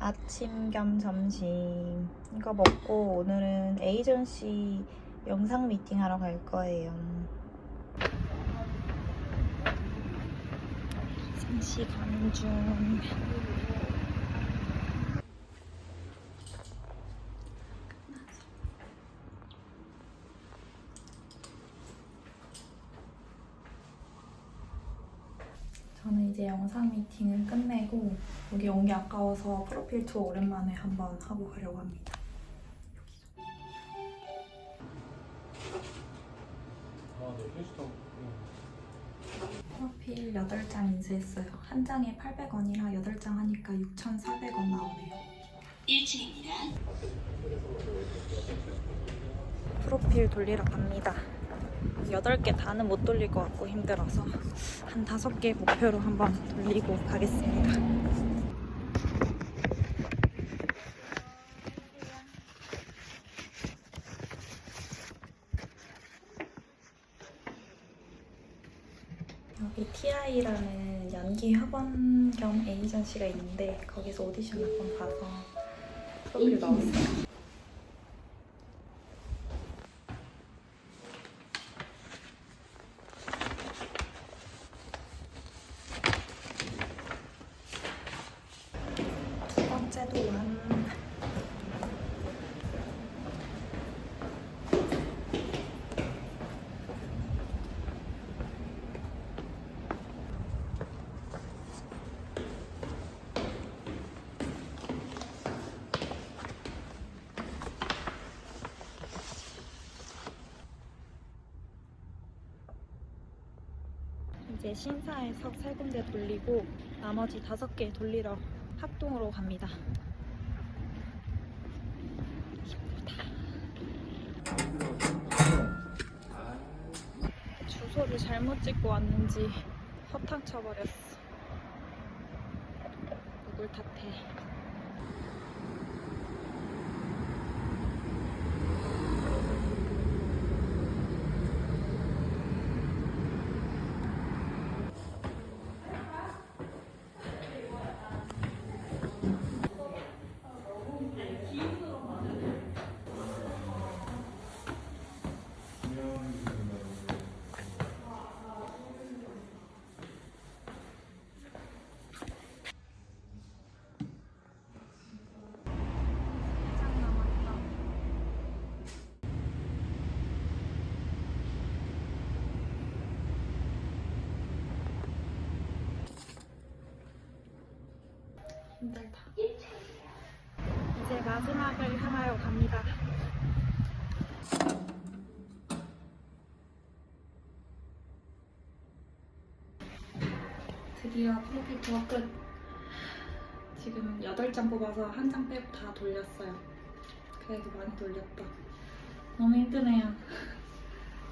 아침 겸 점심 이거 먹고 오늘은 에이전시 영상 미팅 하러 갈 거예요. 3시 가는 중. 저는 이제 영상 미팅을 끝내고 여기 온 게 아까워서 프로필 투어 오랜만에 한번 하고 가려고 합니다. 프로필 8장 인쇄했어요. 한 장에 800원이라 8장 하니까 6,400원 나오네요. 1층입니다. 프로필 돌리러 갑니다. 8개 다는 못 돌릴 것 같고 힘들어서 한 5개 목표로 한번 돌리고 가겠습니다. 여기 TI라는 연기 학원 겸 에이전시가 있는데 거기서 오디션 한번 봐서 프로필 넣었어요. 두 번째 도안. 이제 신사에서 3군데 돌리고 나머지 5개 돌리러 학동으로 갑니다. 주소를 잘못 찍고 왔는지 허탕 쳐버렸어. 누굴 탓해. 힘들다. 이제 마지막을 향하여 갑니다. 드디어 프로필 투어 끝. 지금 8장 뽑아서 한 장 빼고 다 돌렸어요. 그래도 많이 돌렸다. 너무 힘드네요.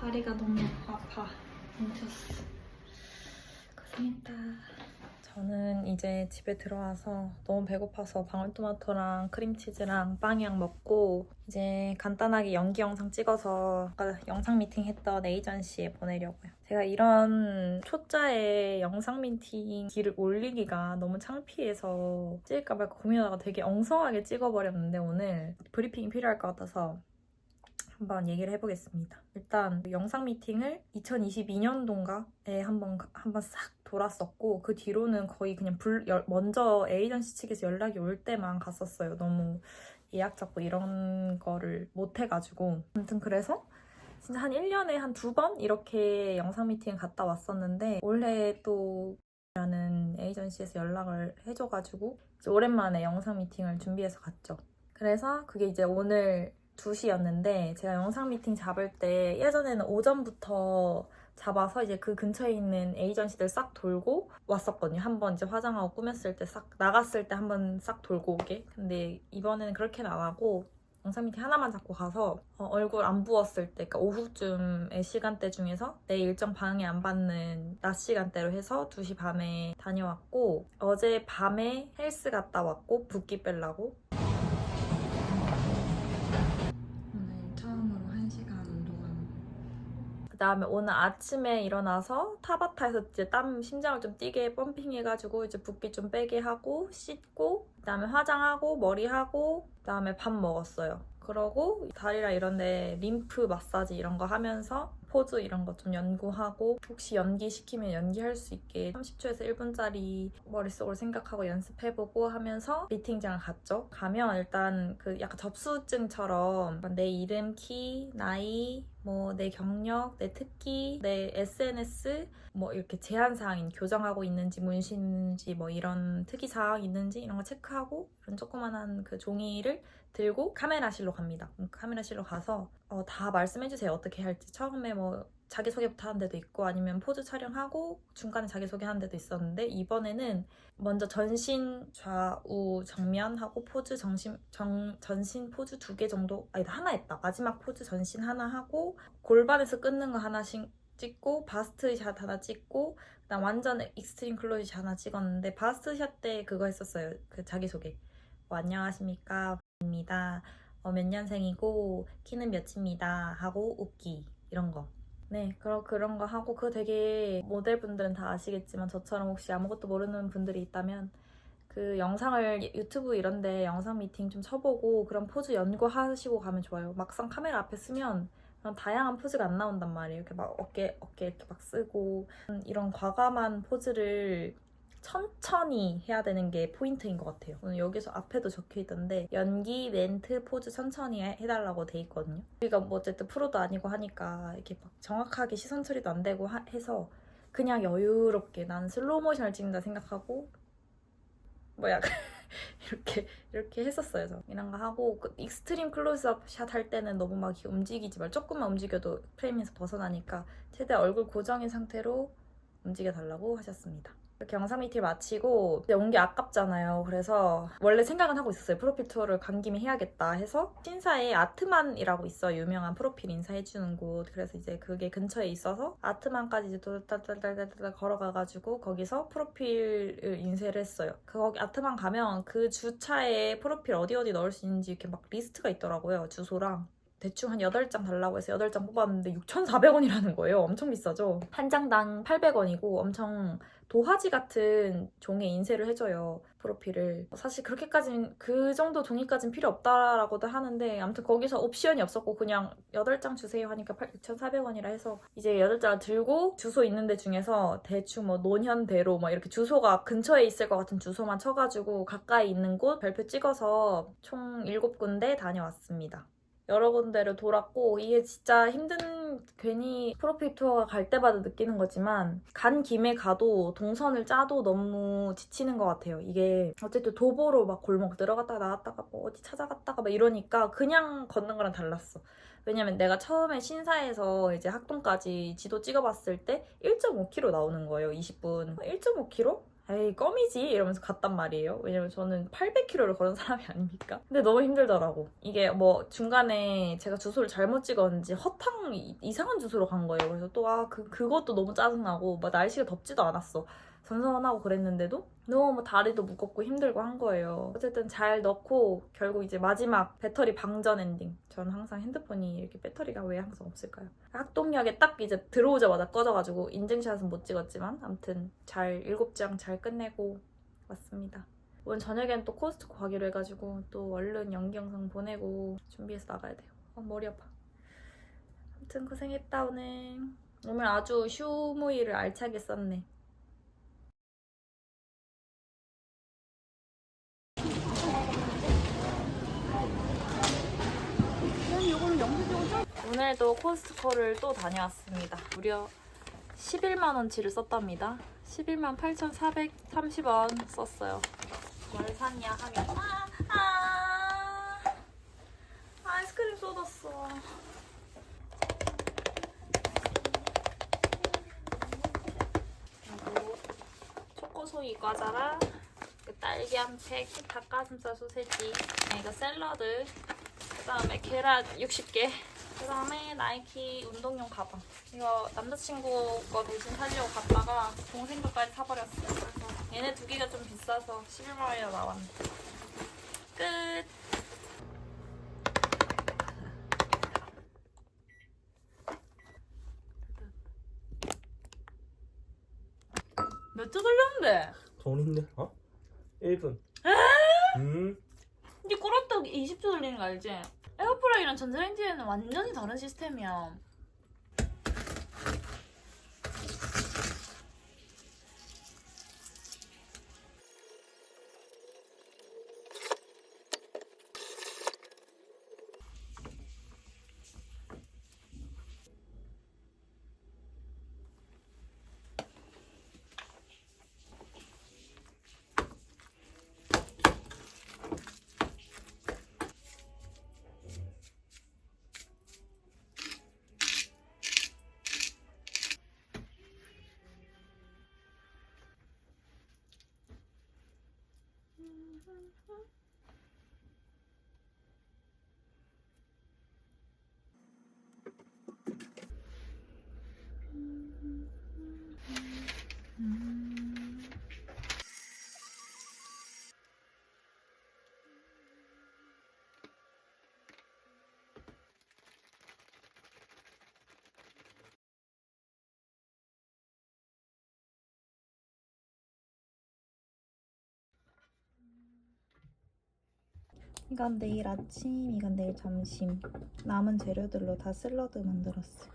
다리가 너무 아파. 뭉쳤어. 고생했다. 저는 이제 집에 들어와서 너무 배고파서 방울토마토랑 크림치즈랑 빵이랑 먹고 이제 간단하게 연기 영상 찍어서 아까 영상 미팅 했던 에이전시에 보내려고요. 제가 이런 초짜의 영상 미팅 길을 올리기가 너무 창피해서 찍을까 말까 고민하다가 되게 엉성하게 찍어버렸는데 오늘 브리핑이 필요할 것 같아서 한번 얘기를 해보겠습니다. 일단 영상 미팅을 2022년도인가에 한번 싹 돌았었고 그 뒤로는 거의 그냥 먼저 에이전시 측에서 연락이 올 때만 갔었어요. 너무 예약 잡고 이런 거를 못 해가지고 아무튼 그래서 진짜 한 1년에 한 2번 이렇게 영상 미팅 갔다 왔었는데 올해 또 라는 에이전시에서 연락을 해줘가지고 오랜만에 영상 미팅을 준비해서 갔죠. 그래서 그게 이제 오늘 2시였는데 제가 영상 미팅 잡을 때 예전에는 오전부터 잡아서 이제 그 근처에 있는 에이전시들 싹 돌고 왔었거든요. 한번 이제 화장하고 꾸몄을 때 싹 나갔을 때 한번 싹 돌고 오게. 근데 이번에는 그렇게는 안 하고 영상 미팅 하나만 잡고 가서 얼굴 안 부었을 때, 그러니까 오후쯤의 시간대 중에서 내 일정 방해 안 받는 낮 시간대로 해서 2시 밤에 다녀왔고 어제 밤에 헬스 갔다 왔고 붓기 빼려고 그다음에 오늘 아침에 일어나서 타바타에서 이제 심장을 좀 뛰게 펌핑해가지고 이제 붓기 좀 빼게 하고 씻고 그다음에 화장하고 머리하고 그다음에 밥 먹었어요. 그러고 다리랑 이런데 림프 마사지 이런 거 하면서 포즈 이런 거 좀 연구하고 혹시 연기시키면 연기할 수 있게 30초에서 1분짜리 머릿속으로 생각하고 연습해보고 하면서 미팅장을 갔죠. 가면 일단 그 약간 접수증처럼 내 이름, 키, 나이, 뭐 내 경력, 내 특기, 내 SNS 뭐 이렇게 제한사항인 교정하고 있는지 문신인지 뭐 이런 특이사항 있는지 이런 거 체크하고 이런 조그만한 그 종이를 들고 카메라실로 갑니다. 카메라실로 가서 다 말씀해주세요. 어떻게 할지. 처음에 뭐 자기소개부터 하는 데도 있고 아니면 포즈 촬영하고 중간에 자기소개 하는 데도 있었는데 이번에는 먼저 전신 좌우 정면 하고 포즈 전신 포즈 2개 정도 아니다 하나 했다. 마지막 포즈 전신 하나 하고 골반에서 끊는 거 하나씩 찍고 바스트샷 하나 찍고 그다음 완전 익스트림 클로즈샷 하나 찍었는데 바스트샷 때 그거 했었어요. 그 자기소개. 안녕하십니까 입니다. 몇 년생이고 키는 몇입니다 하고 웃기 이런 거. 네, 그런 거 하고 그거 되게 모델분들은 다 아시겠지만 저처럼 혹시 아무것도 모르는 분들이 있다면 그 영상을 유튜브 이런데 영상 미팅 좀 쳐보고 그런 포즈 연구하시고 가면 좋아요. 막상 카메라 앞에 쓰면 그런 다양한 포즈가 안 나온단 말이에요. 이렇게 막 어깨 이렇게 막 쓰고 이런 과감한 포즈를 천천히 해야 되는 게 포인트인 것 같아요. 오늘 여기서 앞에도 적혀 있던데 연기, 멘트, 포즈 천천히 해달라고 돼 있거든요. 우리가 뭐 어쨌든 프로도 아니고 하니까 이렇게 막 정확하게 시선 처리도 안 되고 해서 그냥 여유롭게 난 슬로우 모션을 찍는다 생각하고 뭐 약간 이렇게 했었어요. 저 이런 거 하고 그 익스트림 클로즈업 샷 할 때는 너무 막 움직이지 말 조금만 움직여도 프레임에서 벗어나니까 최대한 얼굴 고정인 상태로 움직여 달라고 하셨습니다. 이렇게 영상 미팅 마치고 온 게 아깝잖아요. 그래서 원래 생각은 하고 있었어요. 프로필 투어를 간 김에 해야겠다 해서 신사에 아트만이라고 있어. 유명한 프로필 인사해주는 곳. 그래서 이제 그게 근처에 있어서 아트만까지 이제 딸딸딸딸 걸어가가지고 거기서 프로필을 인쇄를 했어요. 거기 아트만 가면 그 주차에 프로필 어디 넣을 수 있는지 이렇게 막 리스트가 있더라고요. 주소랑. 대충 한 8장 달라고 해서 8장 뽑았는데 6,400원이라는 거예요. 엄청 비싸죠? 한 장당 800원이고 엄청 도화지 같은 종이에 인쇄를 해줘요. 프로필을. 사실 그렇게까지는 그 정도 종이까지는 필요 없다라고도 하는데 아무튼 거기서 옵션이 없었고 그냥 8장 주세요 하니까 6,400원이라 해서 이제 8장을 들고 주소 있는 데 중에서 대충 뭐 논현대로 막 이렇게 주소가 근처에 있을 것 같은 주소만 쳐가지고 가까이 있는 곳 별표 찍어서 총 7군데 다녀왔습니다. 여러 군데를 돌았고 이게 진짜 괜히 프로필 투어가 갈 때마다 느끼는 거지만 간 김에 가도 동선을 짜도 너무 지치는 것 같아요. 이게 어쨌든 도보로 막 골목 들어갔다가 나왔다가 뭐 어디 찾아갔다가 막 이러니까 그냥 걷는 거랑 달랐어. 왜냐면 내가 처음에 신사에서 이제 학동까지 지도 찍어봤을 때 1.5km 나오는 거예요. 20분. 1.5km? 에이 껌이지 이러면서 갔단 말이에요. 왜냐면 저는 800km를 걸은 사람이 아닙니까? 근데 너무 힘들더라고. 이게 뭐 중간에 제가 주소를 잘못 찍었는지 허탕 이상한 주소로 간 거예요. 그래서 또 그것도 너무 짜증나고 막 날씨가 덥지도 않았어. 선선하고 그랬는데도 너무 다리도 무겁고 힘들고 한 거예요. 어쨌든 잘 넣고 결국 이제 마지막 배터리 방전 엔딩. 저는 항상 핸드폰이 이렇게 배터리가 왜 항상 없을까요? 학동역에 딱 이제 들어오자마자 꺼져가지고 인증샷은 못 찍었지만 아무튼 7장 잘 끝내고 왔습니다. 오늘 저녁엔 또 코스트코 가기로 해가지고 또 얼른 연기 영상 보내고 준비해서 나가야 돼요. 머리 아파. 아무튼 고생했다 오늘. 오늘 아주 휴무일을 알차게 썼네. 오늘도 코스트코를 또 다녀왔습니다. 무려 11만원치를 썼답니다. 11만 8,430원 썼어요. 뭘 샀냐 하면 아이스크림 쏟았어. 그리고 초코소이 과자랑 그 딸기 한 팩, 닭가슴살 소세지, 이거 샐러드, 그 다음에 계란 60개, 그 다음에 나이키 운동용 가방. 이거 남자친구 거 대신 사려고 갔다가 동생 거까지 사버렸어요. 그래서 얘네 2개가 좀 비싸서 11만 원이나 나왔네. 끝! 뭔데? 돈인데? 어? 1분. 니 꿀어떡 20초 돌리는 거 알지? 에어프라이랑 전자레인지에는 완전히 다른 시스템이야. 이건 내일 아침, 이건 내일 점심. 남은 재료들로 다 샐러드 만들었어.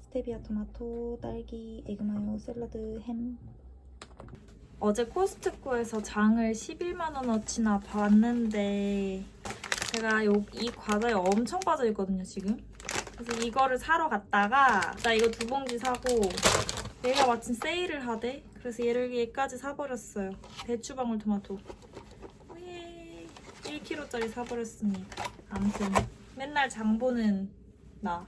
스테비아 토마토, 딸기, 에그마요, 샐러드, 햄. 어제 코스트코에서 장을 11만 원어치나 봤는데 제가 이 과자에 엄청 빠져있거든요, 지금. 그래서 이거를 사러 갔다가 나 이거 2봉지 사고 얘가 마침 세일을 하대. 그래서 얘까지 사버렸어요. 배추방울 토마토. 1kg짜리 사버렸습니다. 아무튼 맨날 장 보는 나.